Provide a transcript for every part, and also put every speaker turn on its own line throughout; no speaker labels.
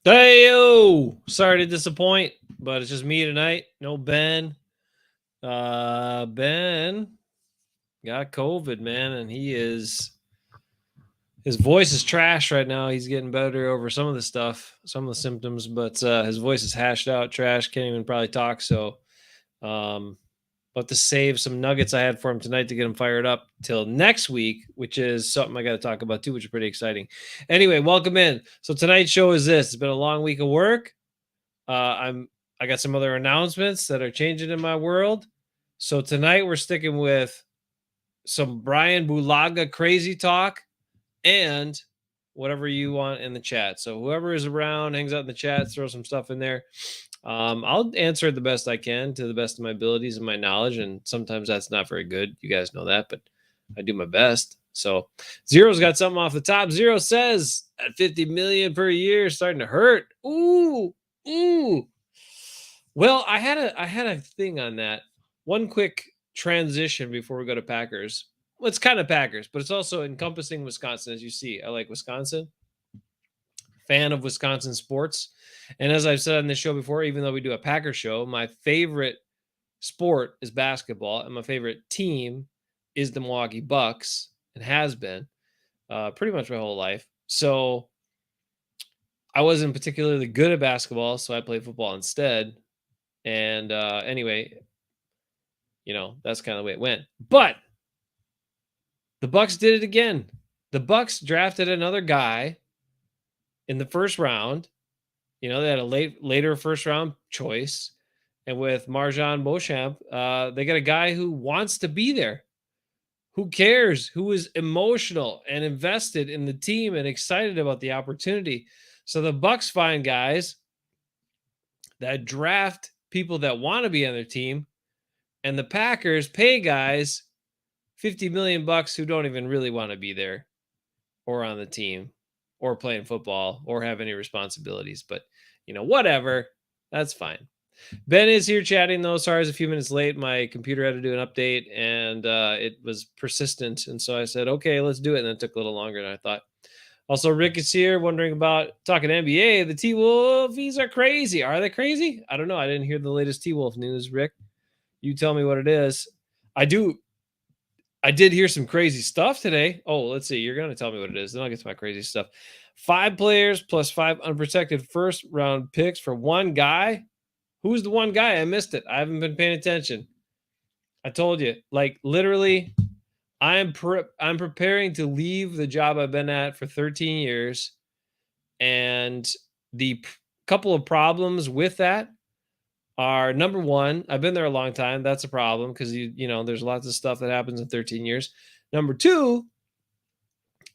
Hey, sorry to disappoint, but it's just me tonight. No Ben. Ben got COVID, man, and his voice is trash right now. He's getting better over some of the stuff, some of the symptoms, but his voice is hashed out, trash. Can't even probably talk. So, um, but to save some nuggets I had for him tonight to get him fired up till next week, which is something I got to talk about too, which is pretty exciting. Anyway, welcome in. So tonight's show is this. It's been a long week of work. I got some other announcements that are changing in my world. So tonight we're sticking with some Brian Bulaga crazy talk and whatever you want in the chat. So whoever is around, hangs out in the chat, throw some stuff in there. I'll answer it the best I can to the best of my abilities and my knowledge. And sometimes that's not very good. You guys know that, but I do my best. So Zero's got something off the top. Zero says at 50 million per year, starting to hurt. Ooh. Well, I had a thing on that. One quick transition before we go to Packers. Well, it's kind of Packers, but it's also encompassing Wisconsin, as you see. I like Wisconsin. Fan of Wisconsin sports. And as I've said on this show before, even though we do a Packer show, my favorite sport is basketball, and my favorite team is the Milwaukee Bucks, and has been pretty much my whole life. So I wasn't particularly good at basketball, so I played football instead. And anyway, that's kind of the way it went. But the Bucks did it again. The Bucks drafted another guy in the first round. They had a later first round choice. And with Marjan Beauchamp, they got a guy who wants to be there, who cares, who is emotional and invested in the team and excited about the opportunity. So the Bucks find guys that draft people that want to be on their team, and the Packers pay guys 50 million bucks who don't even really want to be there or on the team or playing football or have any responsibilities. But, whatever. That's fine. Ben is here chatting, though. Sorry, I was a few minutes late. My computer had to do an update, and it was persistent. And so I said, okay, let's do it. And it took a little longer than I thought. Also, Rick is here wondering about talking NBA. The T-Wolfies are crazy. Are they crazy? I don't know. I didn't hear the latest T-Wolf news, Rick. You tell me what it is. I did hear some crazy stuff today. Oh, let's see. You're going to tell me what it is. Then I'll get to my crazy stuff. 5 players plus 5 unprotected first round picks for one guy. Who's the one guy? I missed it. I haven't been paying attention. I told you, literally, I'm preparing to leave the job I've been at for 13 years. And the couple of problems with that are, number one, I've been there a long time. That's a problem because there's lots of stuff that happens in 13 years. Number two,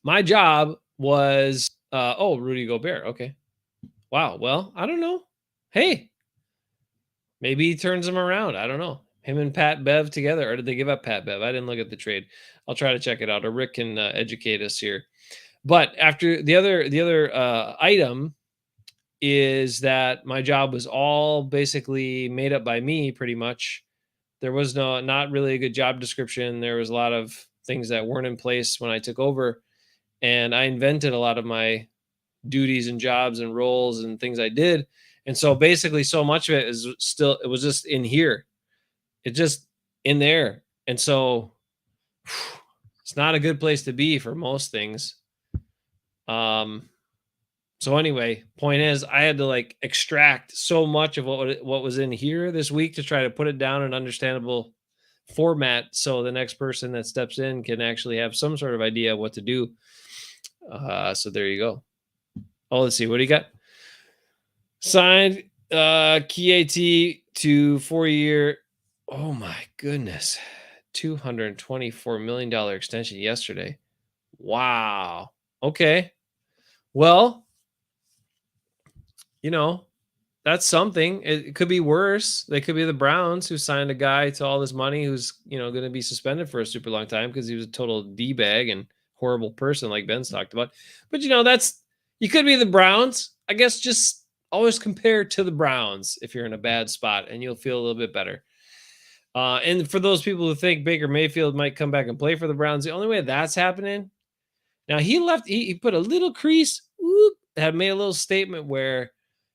my job was Rudy Gobert. Okay. Wow. Well, I don't know. Hey, maybe he turns them around. I don't know. Him and Pat Bev together, or did they give up Pat Bev? I didn't look at the trade. I'll try to check it out, or Rick can educate us here. But after the other item is that my job was all basically made up by me, pretty much. There was not really a good job description. There was a lot of things that weren't in place when I took over, and I invented a lot of my duties and jobs and roles and things I did. And so basically so much of it it was just in here. It's just in there. And so it's not a good place to be for most things. So anyway, point is, I had to extract so much of what was in here this week to try to put it down in understandable format, so the next person that steps in can actually have some sort of idea of what to do. So there you go. Oh, let's see. What do you got? Signed Kieti to 4-year. Oh my goodness. $224 million extension yesterday. Wow. Okay. Well, that's something. It could be worse. They could be the Browns, who signed a guy to all this money who's, going to be suspended for a super long time because he was a total D-bag and horrible person, like Ben's talked about. But, you could be the Browns. I guess just always compare to the Browns if you're in a bad spot, and you'll feel a little bit better. And for those people who think Baker Mayfield might come back and play for the Browns, the only way that's happening, now he left, he put a little crease, had made a little statement where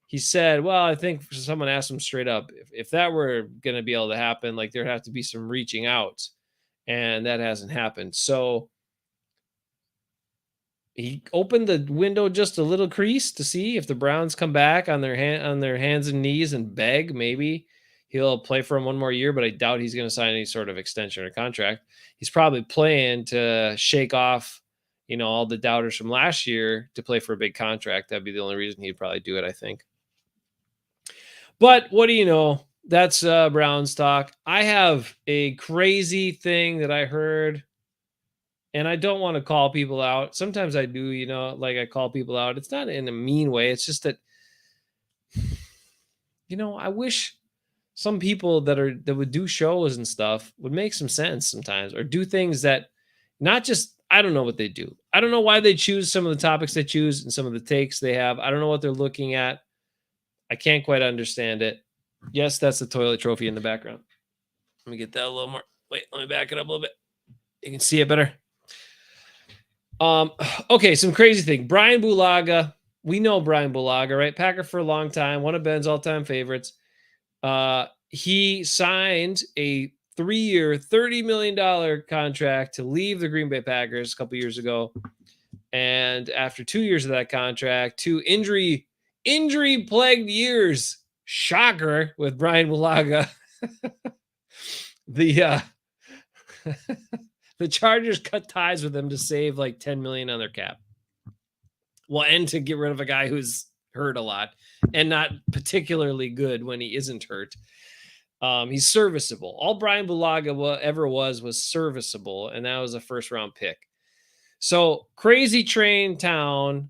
he said, well, I think someone asked him straight up if that were going to be able to happen, like there'd have to be some reaching out, and that hasn't happened. So he opened the window just a little crease to see if the Browns come back on their hands and knees and beg. Maybe he'll play for him one more year, but I doubt he's going to sign any sort of extension or contract. He's probably playing to shake off, all the doubters from last year to play for a big contract. That'd be the only reason he'd probably do it, I think. But what do you know? That's Browns talk. I have a crazy thing that I heard, and I don't want to call people out. Sometimes I do, like I call people out. It's not in a mean way. It's just that, I wish some people that would do shows and stuff would make some sense sometimes, or do things that not just, I don't know what they do. I don't know why they choose some of the topics they choose and some of the takes they have. I don't know what they're looking at. I can't quite understand it. Yes, that's the toilet trophy in the background. Let me get that a little more. Wait, let me back it up a little bit. You can see it better. Okay, some crazy thing. Brian Bulaga. We know Brian Bulaga, right? Packer for a long time, one of Ben's all-time favorites. He signed a 3-year, $30 million contract to leave the Green Bay Packers a couple years ago. And after 2 years of that contract, 2 injury-plagued years, shocker, with Brian Bulaga, the Chargers cut ties with him to save like $10 million on their cap. Well, and to get rid of a guy who's hurt a lot and not particularly good when he isn't hurt. He's serviceable. All Brian Bulaga ever was serviceable, and that was a first-round pick. So Crazy Train Town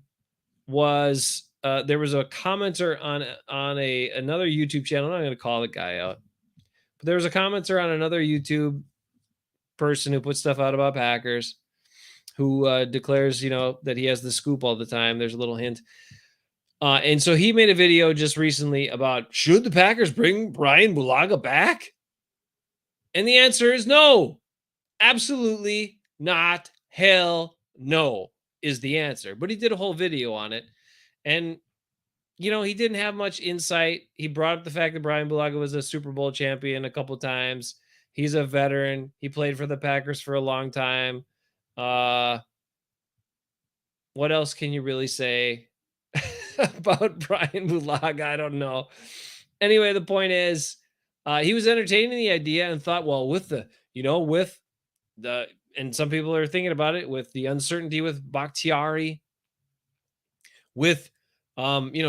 was there was a commenter on another YouTube channel. I'm not going to call the guy out, but there was a commenter on another YouTube person who puts stuff out about Packers, who declares, that he has the scoop all the time. There's a little hint. And so he made a video just recently about, should the Packers bring Brian Bulaga back? And the answer is no. Absolutely not. Hell no is the answer. But he did a whole video on it. And, he didn't have much insight. He brought up the fact that Brian Bulaga was a Super Bowl champion a couple times. He's a veteran. He played for the Packers for a long time. What else can you really say about Brian Bulaga? I don't know. Anyway, the point is, he was entertaining the idea and thought, well, with the, and some people are thinking about it, with the uncertainty with Bakhtiari, with,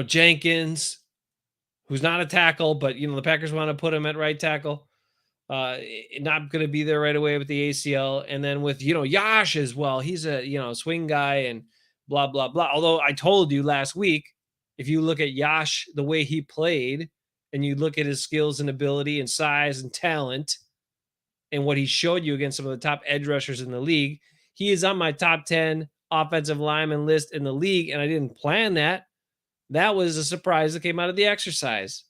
Jenkins, who's not a tackle, but, the Packers want to put him at right tackle. Not going to be there right away with the ACL. And then with, Yash as well. He's a, swing guy and blah, blah, blah. Although I told you last week, if you look at Yash, the way he played, and you look at his skills and ability and size and talent and what he showed you against some of the top edge rushers in the league, he is on my top 10 offensive lineman list in the league. And I didn't plan that. That was a surprise that came out of the exercise.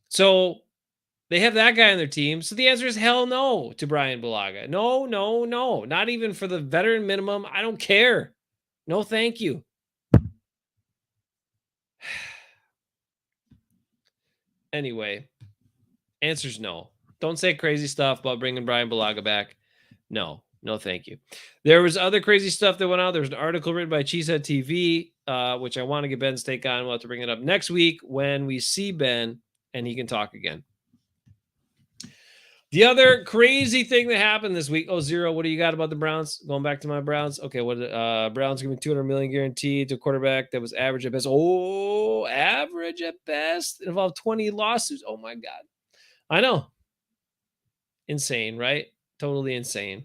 So they have that guy on their team. So the answer is hell no to Brian Bulaga. No, no, no. Not even for the veteran minimum. I don't care. No, thank you. Anyway, answer's no. Don't say crazy stuff about bringing Brian Bulaga back. No, thank you. There was other crazy stuff that went out. There was an article written by Cheesehead TV, which I want to get Ben's take on. We'll have to bring it up next week when we see Ben and he can talk again. The other crazy thing that happened this week. Oh, Zero, what do you got about the Browns? Going back to my Browns. Okay, what Browns giving $200 million guaranteed to a quarterback that was average at best. Oh, average at best. It involved 20 lawsuits. Oh my God. I know. Insane, right? Totally insane.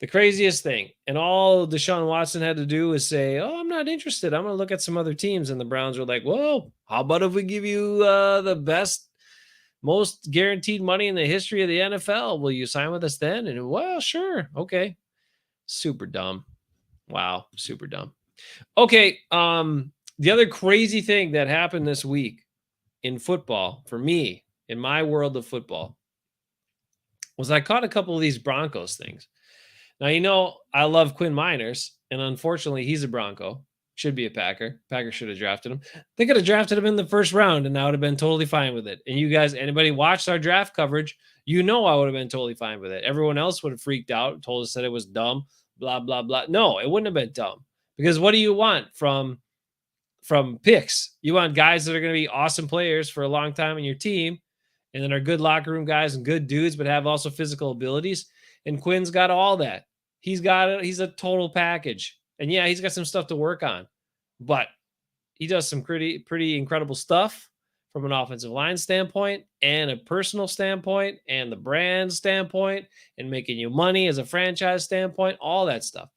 The craziest thing. And all Deshaun Watson had to do was say, oh, I'm not interested. I'm going to look at some other teams. And the Browns were like, whoa, how about if we give you the best, most guaranteed money in the history of the NFL? Will you sign with us then? And well, sure. Okay. Super dumb. Wow. Super dumb. Okay. The other crazy thing that happened this week in football for me, in my world of football, was I caught a couple of these Broncos things. Now, I love Quinn Miners, and unfortunately he's a Bronco. Should be a Packer. Packers should have drafted him. They could have drafted him in the first round, and I would have been totally fine with it. And you guys, anybody watched our draft coverage, you know I would have been totally fine with it. Everyone else would have freaked out, told us that it was dumb, blah blah blah. No, it wouldn't have been dumb because what do you want from picks? You want guys that are going to be awesome players for a long time in your team, and then are good locker room guys and good dudes, but have also physical abilities. And Quinn's got all that. He's got it. He's a total package. And yeah, he's got some stuff to work on, but he does some pretty incredible stuff from an offensive line standpoint and a personal standpoint and the brand standpoint and making you money as a franchise standpoint, all that stuff.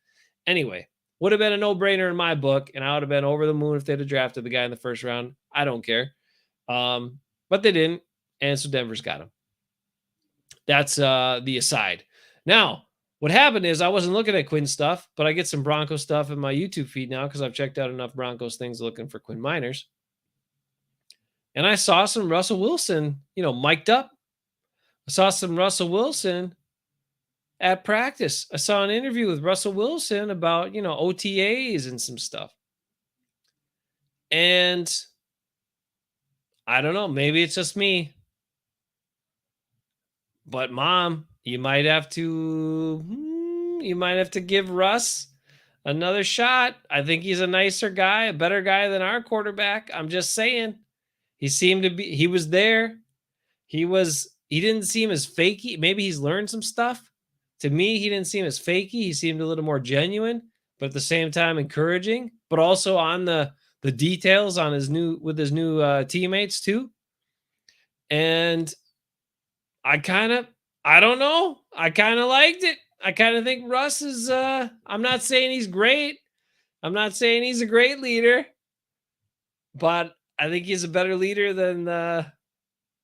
Anyway, would have been a no-brainer in my book, and I would have been over the moon if they'd have drafted the guy in the first round. I don't care. But they didn't, and so Denver's got him. That's the aside. Now, what happened is I wasn't looking at Quinn stuff, but I get some Bronco stuff in my YouTube feed now because I've checked out enough Broncos things looking for Quinn Miners. And I saw some Russell Wilson, mic'd up. I saw some Russell Wilson at practice. I saw an interview with Russell Wilson about, OTAs and some stuff. And I don't know, maybe it's just me. But Mom, you might have to give Russ another shot. I think he's a nicer guy, a better guy than our quarterback. I'm just saying. He was there. He didn't seem as fakey. Maybe he's learned some stuff. To me, he didn't seem as fakey. He seemed a little more genuine, but at the same time encouraging, but also on the details on his new teammates too. And I don't know. I kind of liked it. I kind of think Russ is, I'm not saying he's great. I'm not saying he's a great leader, but I think he's a better leader than the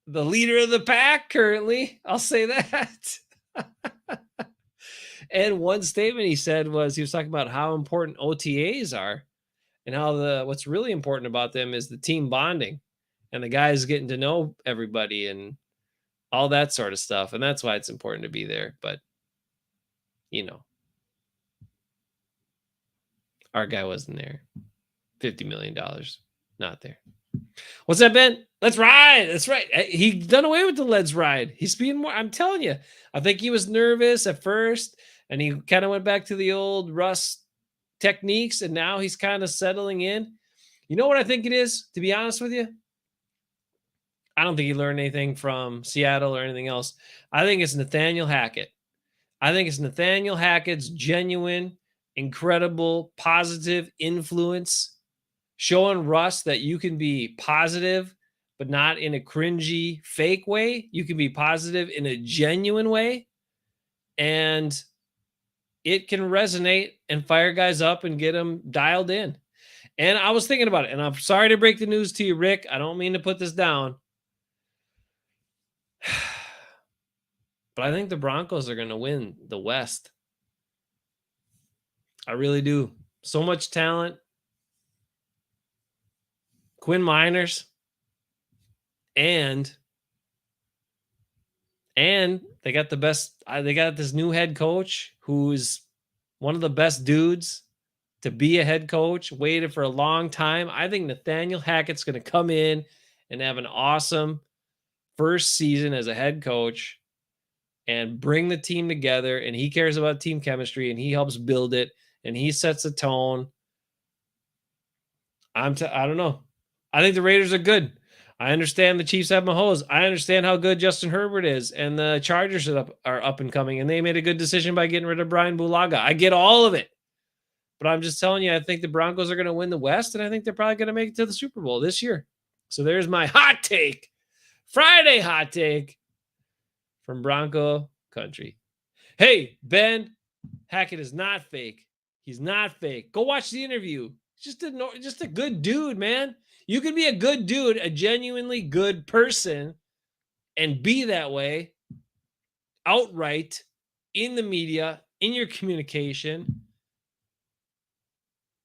leader of the pack currently. I'll say that. And one statement he said was he was talking about how important OTAs are and how what's really important about them is the team bonding and the guys getting to know everybody and all that sort of stuff. And that's why it's important to be there. But, our guy wasn't there. $50 million, not there. What's that, Ben? Let's ride. That's right. He done away with the let's ride. He's being more, I'm telling you, I think he was nervous at first and he kind of went back to the old Russ techniques. And now he's kind of settling in. You know what I think it is, to be honest with you? I don't think he learned anything from Seattle or anything else. I think it's Nathaniel Hackett. I think it's Nathaniel Hackett's genuine, incredible, positive influence showing Russ that you can be positive, but not in a cringy, fake way. You can be positive in a genuine way. And it can resonate and fire guys up and get them dialed in. And I was thinking about it, and I'm sorry to break the news to you, Rick. I don't mean to put this down. But I think the Broncos are going to win the West. I really do. So much talent. Quinn Miners. And they got they got this new head coach who's one of the best dudes to be a head coach, waited for a long time. I think Nathaniel Hackett's going to come in and have an awesome first season as a head coach and bring the team together. And he cares about team chemistry and he helps build it and he sets a tone. I don't know. I think the Raiders are good. I understand the Chiefs have Mahomes. I understand how good Justin Herbert is, and the Chargers are up and coming, and they made a good decision by getting rid of Brian Bulaga. I get all of it, but I'm just telling you, I think the Broncos are going to win the West, and I think they're probably going to make it to the Super Bowl this year. So there's my hot take, Friday hot take from Bronco Country. Hey, Ben, Hackett is not fake. He's not fake. Go watch the interview. Just a good dude, man. You can be a good dude, a genuinely good person, and be that way outright in the media, in your communication.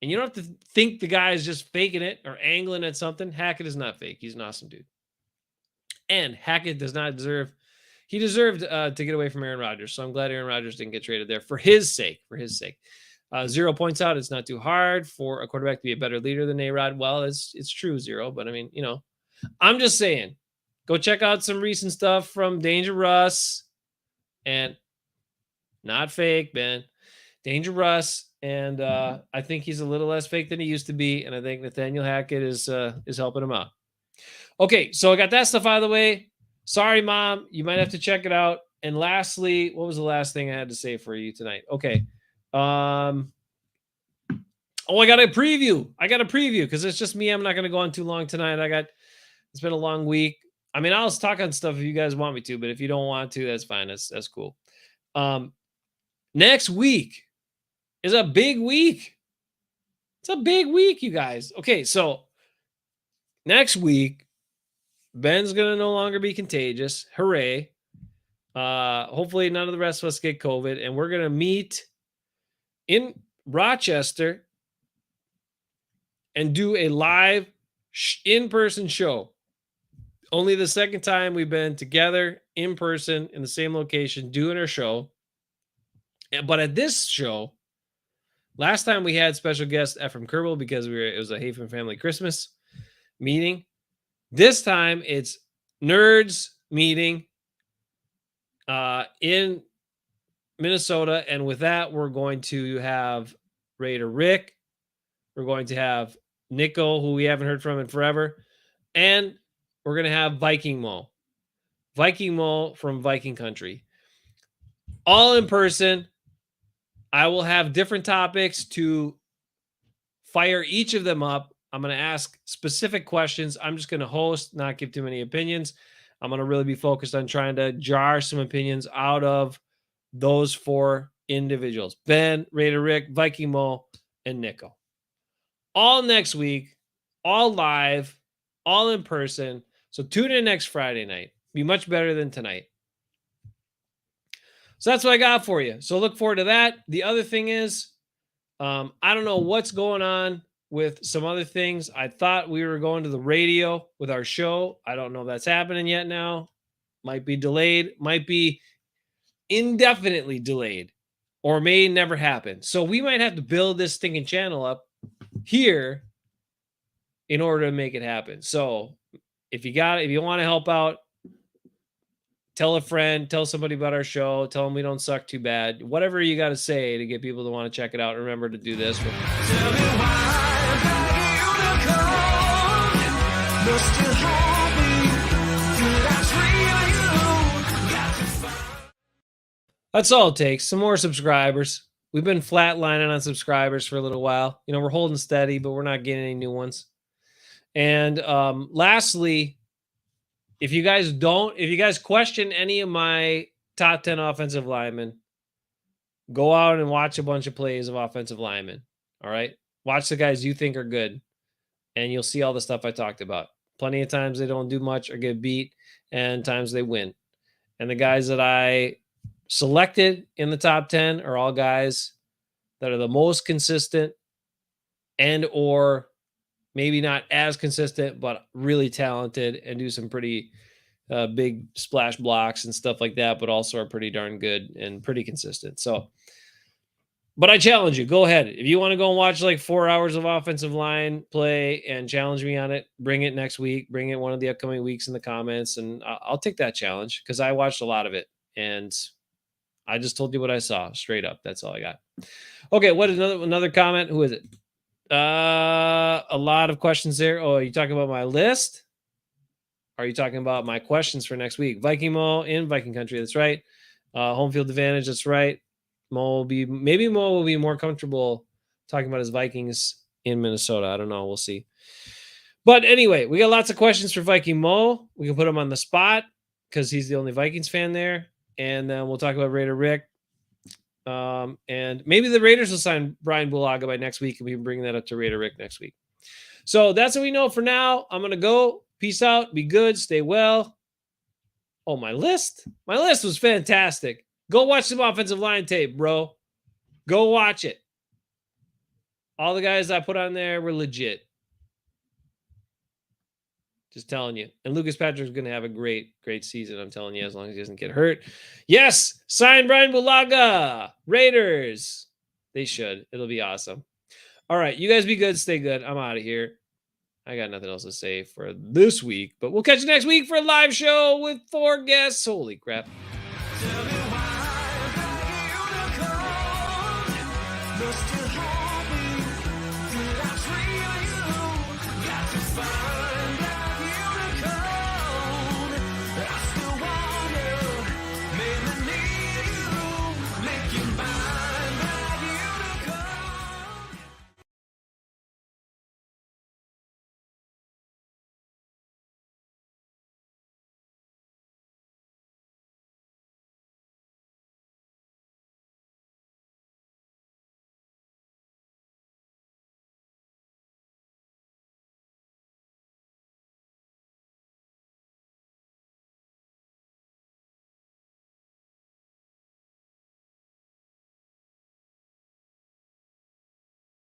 And you don't have to think the guy is just faking it or angling at something. Hackett is not fake. He's an awesome dude. And Hackett does not deserve, he deserved to get away from Aaron Rodgers. So I'm glad Aaron Rodgers didn't get traded there for his sake, Zero points out. It's not too hard for a quarterback to be a better leader than A-Rod. Well, it's true, Zero. But I mean, I'm just saying, go check out some recent stuff from Danger Russ and not fake, Ben. Danger Russ. And I think he's a little less fake than he used to be. And I think Nathaniel Hackett is helping him out. Okay, so I got that stuff out of the way. Sorry, Mom. You might have to check it out. And lastly, what was the last thing I had to say for you tonight? Okay. I got a preview. Because it's just me. I'm not going to go on too long tonight. It's been a long week. I mean, I'll talk on stuff if you guys want me to, but if you don't want to, that's fine. That's cool. Next week is a big week. It's a big week, you guys. Okay, so next week, Ben's going to no longer be contagious. Hooray. Hopefully none of the rest of us get COVID, and we're going to meet in Rochester and do a live in-person show. Only the second time we've been together in person in the same location doing our show. But at this show, last time we had special guest Ephraim Kerbel because it was a Hafen family Christmas meeting. This time it's nerds meeting in Minnesota. And with that, we're going to have Raider Rick. We're going to have Nico, who we haven't heard from in forever. And we're going to have Viking Mo from Viking Country. All in person. I will have different topics to fire each of them up. I'm going to ask specific questions. I'm just going to host, not give too many opinions. I'm going to really be focused on trying to jar some opinions out of those four individuals. Ben, Raider Rick, Viking Mo, and Nico. All next week, all live, all in person. So tune in next Friday night. Be much better than tonight. So that's what I got for you. So look forward to that. The other thing is, I don't know what's going on with some other things. I thought we were going to the radio with our show. I don't know if that's happening yet now. Might be delayed. Might be indefinitely delayed. Or may never happen. So we might have to build this stinking channel up here in order to make it happen. So if you want to help out, tell a friend, tell somebody about our show, tell them we don't suck too bad. Whatever you got to say to get people to want to check it out. Remember to do this. That's all it takes. Some more subscribers. We've been flatlining on subscribers for a little while. We're holding steady, but we're not getting any new ones. And lastly, if you guys question any of my top 10 offensive linemen, go out and watch a bunch of plays of offensive linemen. All right. Watch the guys you think are good, and you'll see all the stuff I talked about. Plenty of times they don't do much or get beat, and times they win. And the guys that I selected in the top 10 are all guys that are the most consistent and or maybe not as consistent, but really talented and do some pretty big splash blocks and stuff like that, but also are pretty darn good and pretty consistent. So, but I challenge you, go ahead. If you want to go and watch like 4 hours of offensive line play and challenge me on it, bring it next week, bring it one of the upcoming weeks in the comments, and I'll take that challenge because I watched a lot of it and I just told you what I saw straight up. That's all I got. Okay. What is another comment? Who is it? A lot of questions there. Oh, are you talking about my list? Are you talking about my questions for next week? Viking Mo in Viking Country. That's right. Home field advantage. That's right. Maybe Mo will be more comfortable talking about his Vikings in Minnesota. I don't know. We'll see. But anyway, we got lots of questions for Viking Mo. We can put him on the spot because he's the only Vikings fan there. And then we'll talk about Raider Rick. And maybe the Raiders will sign Brian Bulaga by next week, and we can bring that up to Raider Rick next week. So that's what we know for now. I'm going to go. Peace out. Be good. Stay well. Oh, my list? My list was fantastic. Go watch some offensive line tape, bro. Go watch it. All the guys I put on there were legit. Just telling you. And Lucas Patrick's going to have a great, great season. I'm telling you, as long as he doesn't get hurt. Yes, sign Brian Bulaga. Raiders. They should. It'll be awesome. All right, you guys be good. Stay good. I'm out of here. I got nothing else to say for this week, but we'll catch you next week for a live show with 4 guests. Holy crap.